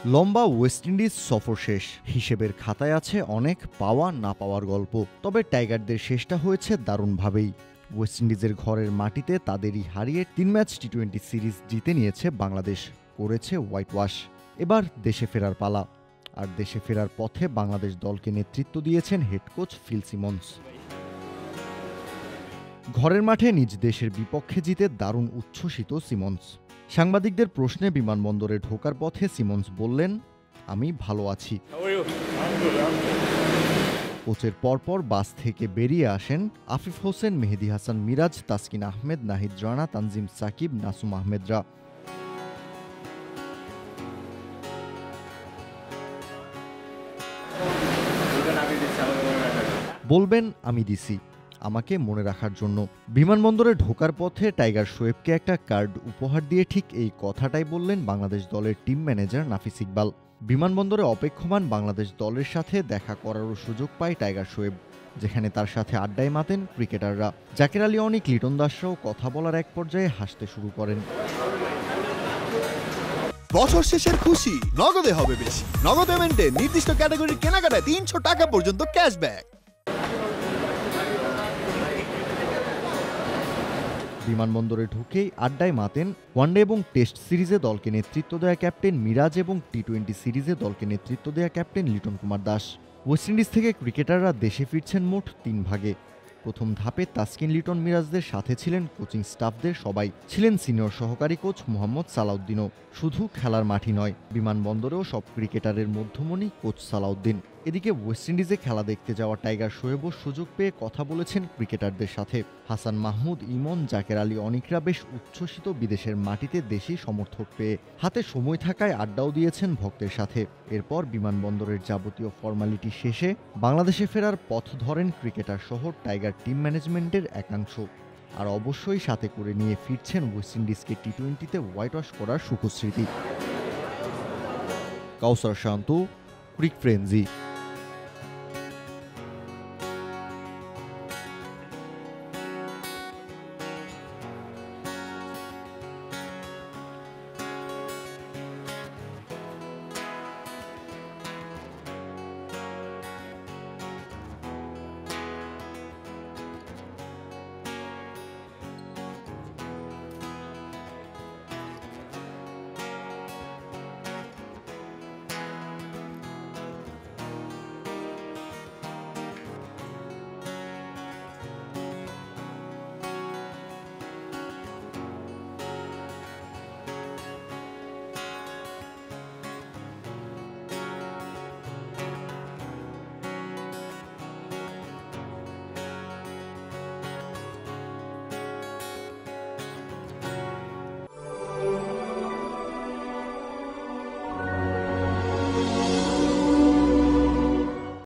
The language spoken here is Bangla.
লম্বা ওয়েস্ট ইন্ডিজ সফর শেষ, হিসেবের খাতায় আছে অনেক পাওয়া না পাওয়ার গল্প। তবে টাইগারদের শেষটা হয়েছে দারুণভাবেই। ওয়েস্ট ইন্ডিজের ঘরের মাটিতে তাদেরই হারিয়ে ৩ ম্যাচ টি-20 সিরিজ জিতে নিয়েছে বাংলাদেশ, করেছে হোয়াইট ওয়াশ। এবার দেশে ফেরার পালা। আর দেশে ফেরার পথে বাংলাদেশ দলকে নেতৃত্ব দিয়েছেন হেড কোচ ফিল সিমন্স। ঘরের মাঠে নিজ দেশের বিপক্ষে জিতে দারুণ উচ্ছ্বসিত সিমন্স। সাংবাদিকদের প্রশ্নে বিমানবন্দরে ঢোকার পথে সিমন্স বললেন, আমি ভালো আছি। কোচের পরপর বাস থেকে বেরিয়ে আসেন আফিফ হোসেন, মেহেদী হাসান মিরাজ, তাসকিন আহমেদ, নাহিদ রানা, তানজিম সাকিব, নাসুম আহমেদরা। বলবেন আমি দিছি, আমাকে মনে রাখার জন্য। বিমানবন্দরে ঢোকার পথে টাইগার শোয়েবকে একটা কার্ড উপহার দিয়ে ঠিক এই কথাটাই বললেন বাংলাদেশ দলের টিম ম্যানেজার নাফিস ইকবাল। বিমানবন্দরে অপেক্ষমান বাংলাদেশ দলের সাথে দেখা করারও সুযোগ পায় টাইগার শোয়েব, যেখানে তার সাথে আড্ডায় মাতেন ক্রিকেটাররা। জাকের আলী অনিক, লিটন দাসরাও কথা বলার এক পর্যায়ে হাসতে শুরু করেন। বছর শেষের খুশি নগদে হবে বেশি। নগদ পেমেন্টে নির্দিষ্ট ক্যাটাগরির কেনাকাটায় ৩০০ টাকা পর্যন্ত ক্যাশব্যাক। বিমানবন্দরে ঢুকেই আড্ডায় মাতেন ওয়ানডে এবং টেস্ট সিরিজে দলকে নেতৃত্ব দেয়া ক্যাপ্টেন মিরাজ এবং টি-20 সিরিজে দলকে নেতৃত্ব দেয়া captain Liton Kumar Das. West Indies থেকে ক্রিকেটাররা দেশে ফিরছেন মোট ৩ ভাগে। প্রথম ধাপে তাসকিন, লিটন, মিরাজদের সাথে ছিলেন কোচিং স্টাফদের সবাই, ছিলেন সিনিয়র সহকারী কোচ মোহাম্মদ সালাউদ্দিনও। শুধু খেলার মাঠই নয়, বিমানবন্দরেও সব ক্রিকেটারের মধ্যমণি কোচ সালাউদ্দিন। এদিকে ওয়েস্ট ইন্ডিজে খেলা দেখতে যাওয়া টাইগার শোয়েবও সুযোগ পেয়ে কথা বলেছেন ক্রিকেটারদের সাথে। হাসান মাহমুদ, ইমন, জাকের আলী অনিকরা বেশ উচ্ছ্বসিত বিদেশের মাটিতে দেশি সমর্থক পেয়ে। হাতে সময় থাকায় আড্ডাও দিয়েছেন ভক্তের সাথে। এরপর বিমানবন্দরের যাবতীয় ফর্মালিটি শেষে বাংলাদেশে ফেরার পথ ধরেন ক্রিকেটার সহ টাইগার টিম ম্যানেজমেন্টের একাংশ। আর অবশ্যই সাথে করে নিয়ে ফিরছেন ওয়েস্ট ইন্ডিজকে টি-20তে হোয়াইট ওয়াশ করার সুখস্মৃতি। কাউসার শান্ত, ক্রিক ফ্রেন্জি।